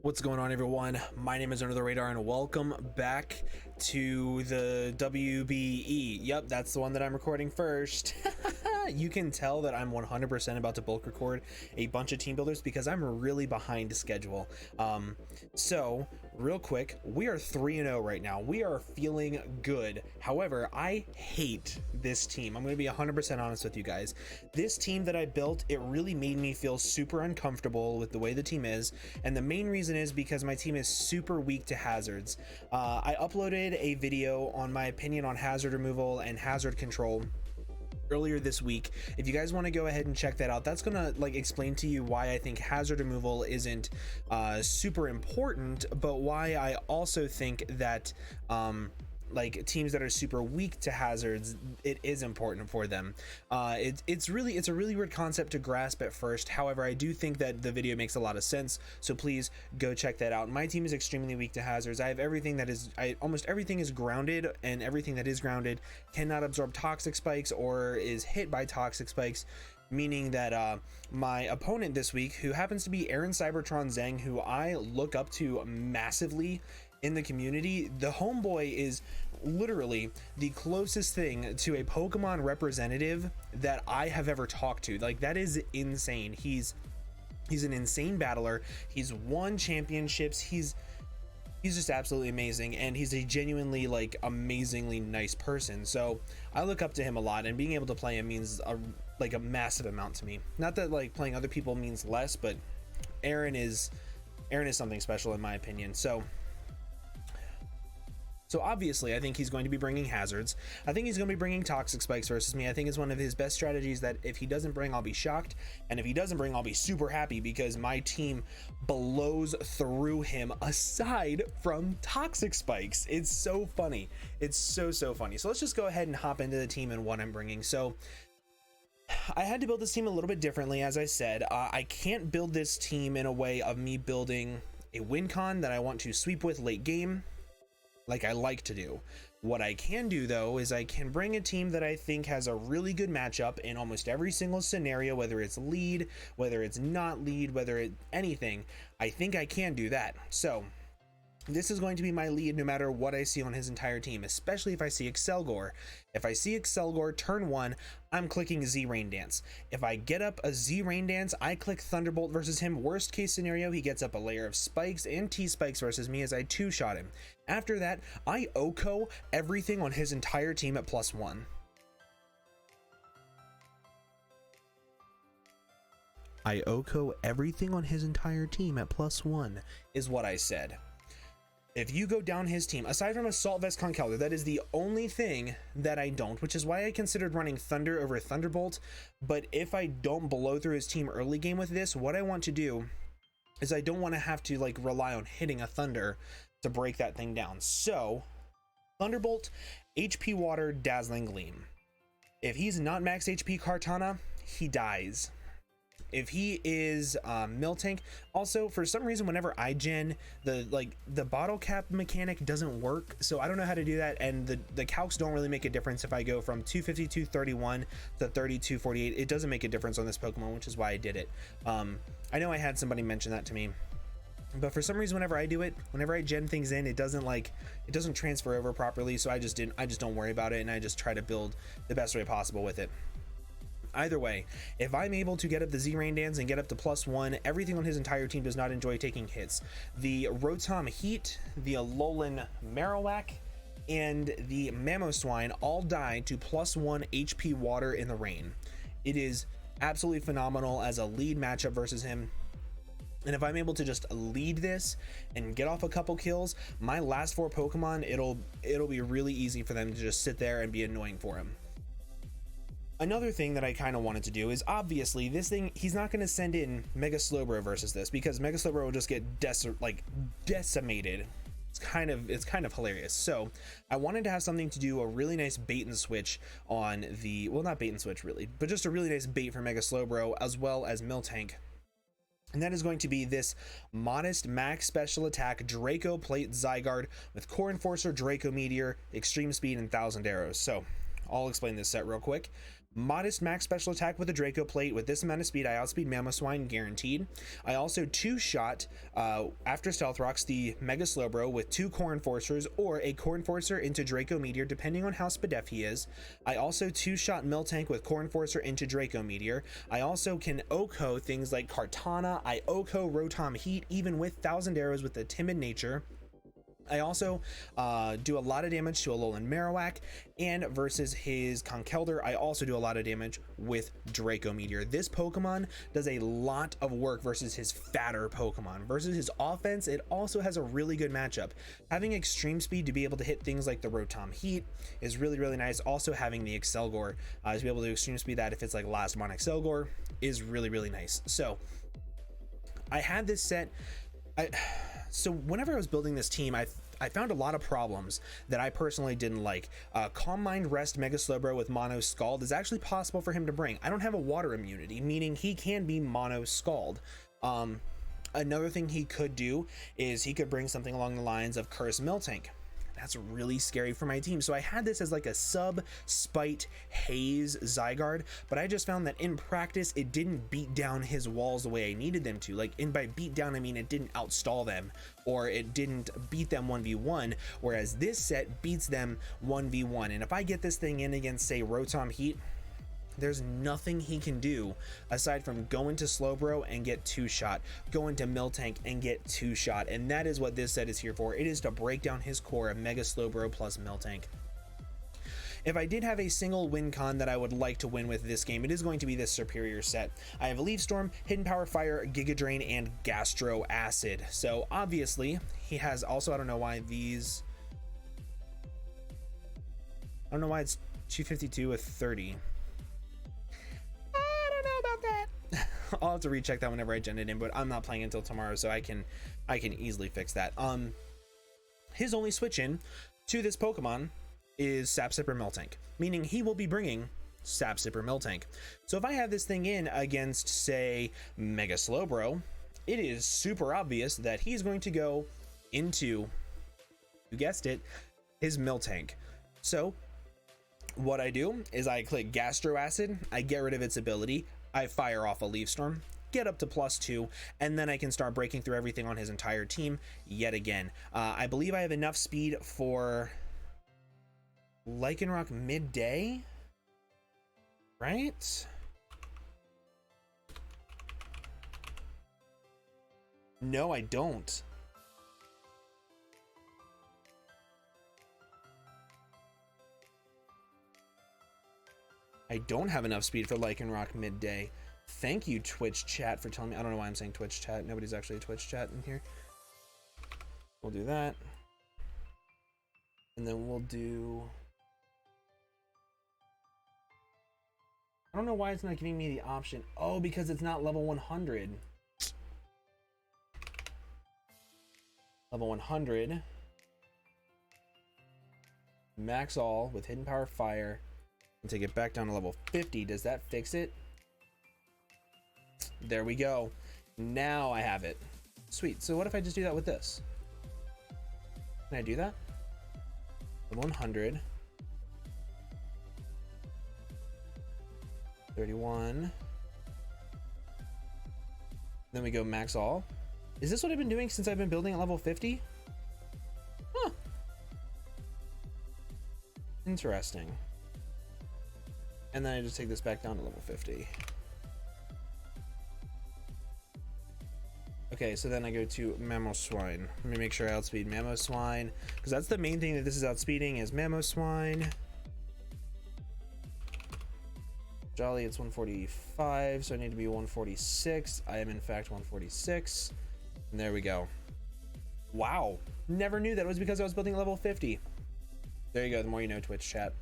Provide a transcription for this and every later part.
What's going on, everyone? My name is Under the Radar and welcome back to the WBE. Yep, that's the one that I'm recording first. You can tell that I'm 100% about to bulk record a bunch of team builders because I'm really behind schedule. So real quick, we are 3-0 right now. We are feeling good. However, I hate this team. I'm going to be 100% honest with you guys. This team that I built, it really made me feel super uncomfortable with the way the team is. And the main reason is because my team is super weak to hazards. I uploaded a video on my opinion on hazard removal and hazard control earlier this week. If you guys want to go ahead and check that out, that's gonna explain to you why I think hazard removal isn't super important, but why I also think that teams that are super weak to hazards, it is important for them. It's a really weird concept to grasp at first. However, I do think that the video makes a lot of sense, so please go check that out. My team is extremely weak to hazards. I have everything that is almost everything is grounded, and everything that is grounded cannot absorb toxic spikes or is hit by toxic spikes, meaning that my opponent this week, who happens to be Cybertron Zheng, who I look up to massively in the community, the homeboy is literally the closest thing to a Pokemon representative that I have ever talked to. Like, that is insane. He's an insane battler. He's won championships. He's just absolutely amazing, and he's a genuinely amazingly nice person. So I look up to him a lot, and being able to play him means a massive amount to me. Not that playing other people means less, but Aaron is something special in my opinion. So obviously, I think he's going to be bringing hazards. I think he's going to be bringing toxic spikes versus me. I think it's one of his best strategies that if he doesn't bring, I'll be shocked. And if he doesn't bring, I'll be super happy because my team blows through him aside from toxic spikes. It's so funny. It's so funny. So let's just go ahead and hop into the team and what I'm bringing. So I had to build this team a little bit differently. As I said, I can't build this team in a way of me building a win con that I want to sweep with late game, like I like to do. What I can do though is I can bring a team that I think has a really good matchup in almost every single scenario, whether it's lead, whether it's not lead, whether it anything. I think I can do that. So this is going to be my lead no matter what I see on his entire team, especially if I see Excelgor. If I see Excelgor turn 1, I'm clicking Z Rain Dance. If I get up a Z Rain Dance, I click Thunderbolt versus him. Worst case scenario, he gets up a layer of spikes and T-spikes versus me as I 2-shot him. After that, I OHKO everything on his entire team at +1. I OHKO everything on his entire team at +1 is what I said. If you go down his team, aside from Assault Vest Conkeldurr, that is the only thing that I don't, which is why I considered running Thunder over Thunderbolt. But if I don't blow through his team early game with this, what I want to do is I don't want to have to rely on hitting a Thunder to break that thing down. So Thunderbolt, HP Water, Dazzling Gleam. If he's not max HP Kartana, he dies. If he is Miltank, also for some reason whenever I gen, the bottle cap mechanic doesn't work, so I don't know how to do that, and the calcs don't really make a difference if I go from 252.31 to 32.48. It doesn't make a difference on this Pokemon, which is why I did it. I know I had somebody mention that to me, but for some reason whenever I do it, whenever I gen things in, it doesn't transfer over properly, so I just don't worry about it, and I just try to build the best way possible with it. Either way, if I'm able to get up the Z Rain Dance and get up to +1, everything on his entire team does not enjoy taking hits. The Rotom Heat, the Alolan Marowak, and the Mamoswine all die to +1 HP Water in the rain. It is absolutely phenomenal as a lead matchup versus him. And if I'm able to just lead this and get off a couple kills, my last 4 Pokemon, it'll be really easy for them to just sit there and be annoying for him. Another thing that I kind of wanted to do is, obviously this thing, he's not going to send in Mega Slowbro versus this because Mega Slowbro will just get decimated. It's kind of hilarious. So I wanted to have something to do a really nice bait and switch on the, well, not bait and switch really, but just a really nice bait for Mega Slowbro as well as Miltank. And that is going to be this modest max special attack Draco Plate Zygarde with Core Enforcer, Draco Meteor, Extreme Speed, and 1000 Arrows. So I'll explain this set real quick. modest max special attack with a Draco plate. With this amount of speed, I outspeed Mamoswine guaranteed. I also two-shot after Stealth Rocks the Mega Slowbro with 2 Core Enforcers or a Core Enforcer into Draco Meteor depending on how Spadef he is. I also two-shot Miltank with Core Enforcer into Draco Meteor. I also can OHKO things like Kartana. I OHKO Rotom Heat even with 1000 arrows with a timid nature. I also do a lot of damage to Alolan Marowak, and versus his Conkeldurr, I also do a lot of damage with Draco Meteor. This Pokemon does a lot of work versus his fatter Pokemon. Versus his offense, it also has a really good matchup. Having extreme speed to be able to hit things like the Rotom Heat is really, really nice. Also having the Excelgor to be able to extreme speed that if it's like Last Mon Excelgor is really, really nice. So I had this set. So whenever I was building this team, I found a lot of problems that I personally didn't like. Calm Mind Rest Mega Slowbro with Mono Scald is actually possible for him to bring. I don't have a water immunity, meaning he can be Mono Scald. Another thing he could do is he could bring something along the lines of Curse Miltank. That's really scary for my team. So I had this as like a sub Spite Haze Zygarde, but I just found that in practice it didn't beat down his walls the way I needed them to. Like, and by beat down I mean it didn't outstall them, or it didn't beat them 1v1, whereas this set beats them 1v1. And if I get this thing in against, say, Rotom Heat, there's nothing he can do aside from go into Slowbro and get 2-shot, go into Miltank and get 2-shot, and that is what this set is here for. It is to break down his core of Mega Slowbro plus Miltank. If I did have a single win con that I would like to win with this game, it is going to be this superior set. I have Leaf Storm, Hidden Power Fire, Giga Drain, and Gastro Acid. So obviously he has also, I don't know why it's 252 with 30. I'll have to recheck that whenever I gen it in, but I'm not playing until tomorrow, so I can easily fix that. His only switch in to this Pokemon is Sap Sipper Miltank, meaning he will be bringing Sap Sipper Miltank. So if I have this thing in against, say, Mega Slowbro, it is super obvious that he's going to go into, you guessed it, his Miltank. So what I do is I click Gastro Acid, I get rid of its ability, I fire off a Leaf Storm, get up to +2, and then I can start breaking through everything on his entire team yet again. I believe I have enough speed for Lycanroc midday, right? No, I don't. I don't have enough speed for Lycanroc midday. Thank you, Twitch chat, for telling me. I don't know why I'm saying Twitch chat. Nobody's actually a Twitch chat in here. We'll do that. And then we'll do... I don't know why it's not giving me the option. Oh, because it's not level 100. Level 100. Max all with Hidden Power Fire. And take it back down to level 50. Does that fix it? There we go. Now I have it. Sweet. So what if I just do that with this? Can I do that? The 100. 31. Then we go max all. Is this what I've been doing since I've been building at level 50? Huh. Interesting. And then I just take this back down to level 50. Okay, so then I go to Mamoswine. Let me make sure I outspeed Mamoswine, because that's the main thing that this is outspeeding is Mamoswine. Jolly, it's 145, so I need to be 146. I am in fact 146. And there we go. Wow. Never knew that it was because I was building level 50. There you go, the more you know, Twitch chat.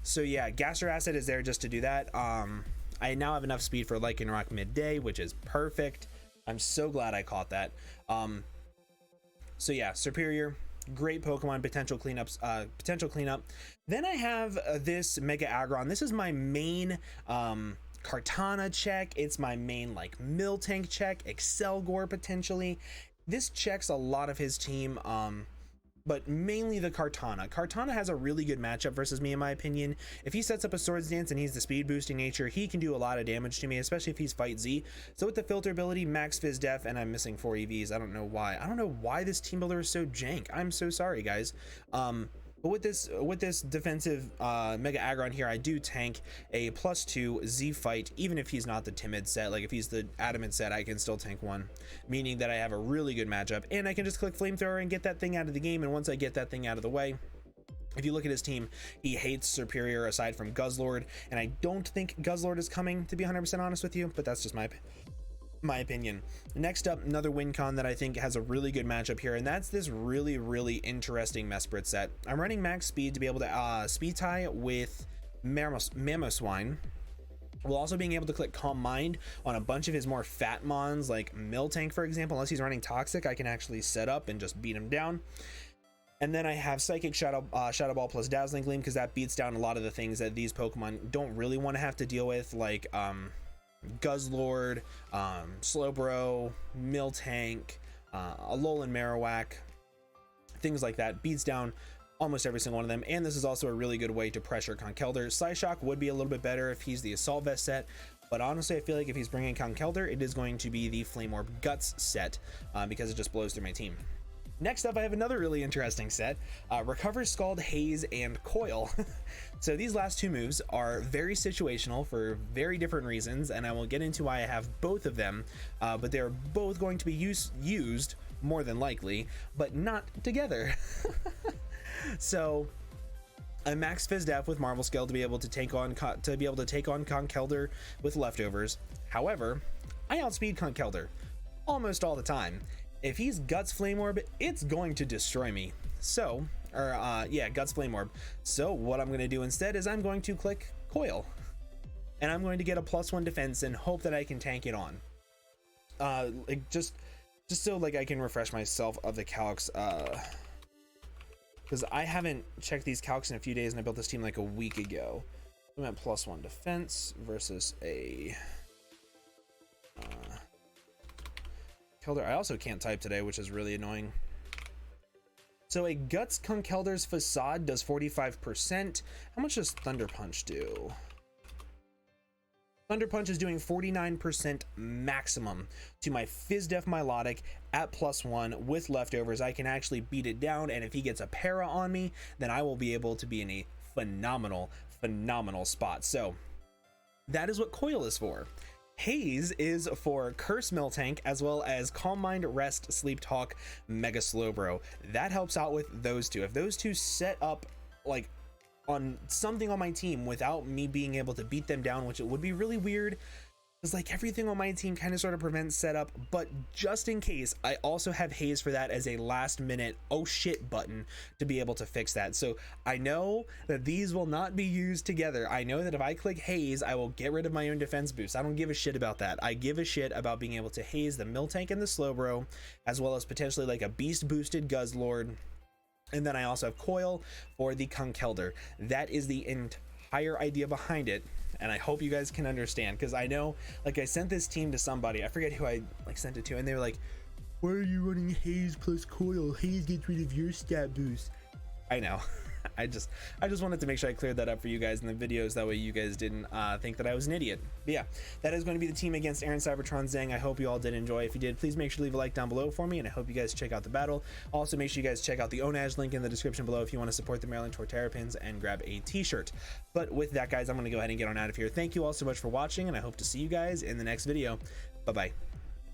So yeah, Gastro Acid is there just to do that. I now have enough speed for Lycanroc midday, which is perfect. I'm so glad I caught that. So yeah, superior, great Pokemon, potential cleanup. Then I have this Mega Aggron. This is my main Kartana check. It's my main like Miltank check, Excelgor potentially. This checks a lot of his team. but mainly the Kartana. Kartana has a really good matchup versus me, in my opinion. If he sets up a Swords Dance and he's the speed boosting nature, he can do a lot of damage to me, especially if he's Fight Z. So with the filter ability, max Fizz Def, and I'm missing 4 EVs. I don't know why. I don't know why this team builder is so jank. I'm so sorry, guys. But with this defensive Mega Aggron here, I do tank a +2 Z fight, even if he's not the timid set. Like if he's the adamant set, I can still tank one, meaning that I have a really good matchup, and I can just click Flamethrower and get that thing out of the game. And once I get that thing out of the way, if you look at his team, he hates Superior aside from Guzzlord, and I don't think Guzzlord is coming, to be 100% honest with you, but that's just my opinion. Next up, another win con that I think has a really good matchup here, and that's this really interesting Mesprit set. I'm running max speed to be able to speed tie with Mamoswine, while also being able to click Calm Mind on a bunch of his more fat mons, like Miltank, for example. Unless he's running Toxic, I can actually set up and just beat him down. And then I have Psychic Shadow Ball plus Dazzling Gleam, because that beats down a lot of the things that these Pokemon don't really want to have to deal with, like Guzzlord, Slowbro, Miltank, Alolan Marowak, things like that. Beats down almost every single one of them, and this is also a really good way to pressure Conkeldurr. Psyshock would be a little bit better if he's the Assault Vest set, but honestly I feel like if he's bringing Conkeldurr, it is going to be the Flame Orb Guts set, because it just blows through my team. Next up, I have another really interesting set, Recover, Scald, Haze, and Coil. So these last two moves are very situational for very different reasons, and I will get into why I have both of them, but they're both going to be used more than likely, but not together. So I max Fizz Def with Marvel Scale to be able to take on Conkeldurr with leftovers. However, I outspeed Conkeldurr almost all the time. If he's Guts Flame Orb, it's going to destroy me. So, Guts Flame Orb. So what I'm going to do instead is I'm going to click Coil, and I'm going to get a +1 defense and hope that I can tank it on. Just so like I can refresh myself of the calcs, because I haven't checked these calcs in a few days, and I built this team like a week ago. I'm at +1 defense versus a Conkeldurr. I also can't type today, which is really annoying. So a Guts Conkeldurr's Facade does 45%. How much does Thunder Punch do? Thunder Punch is doing 49% maximum to my Fizz Def Milotic at +1 with leftovers. I can actually beat it down, and if he gets a para on me, then I will be able to be in a phenomenal spot. So that is what Coil is for. Haze is for Curse Miltank, as well as Calm Mind, Rest, Sleep Talk, Mega Slowbro. That helps out with those two. If those two set up like on something on my team without me being able to beat them down, which it would be really weird, because like everything on my team kind of sort of prevents setup, but just in case, I also have Haze for that as a last minute oh shit button to be able to fix that. So I know that these will not be used together. I know that if I click Haze, I will get rid of my own defense boost. I don't give a shit about that. I give a shit about being able to Haze the Miltank and the Slowbro, as well as potentially like a beast boosted Guzzlord. And then I also have Coil for the Conkeldurr. That is the entire idea behind it, and I hope you guys can understand, because I know, like, I sent this team to somebody, I forget who I like sent it to, and they were like, why are you running Haze plus Coil? Haze gets rid of your stat boost. I know. I just wanted to make sure I cleared that up for you guys in the videos, that way you guys didn't think that I was an idiot. But yeah, that is going to be the team against Aaron Cybertron Zheng. I hope you all did enjoy. If you did, please make sure to leave a like down below for me, and I hope you guys check out the battle. Also, make sure you guys check out the Onage link in the description below if you want to support the Maryland Torterrapins and grab a t-shirt. But with that, guys, I'm going to go ahead and get on out of here. Thank you all so much for watching, and I hope to see you guys in the next video. Bye-bye.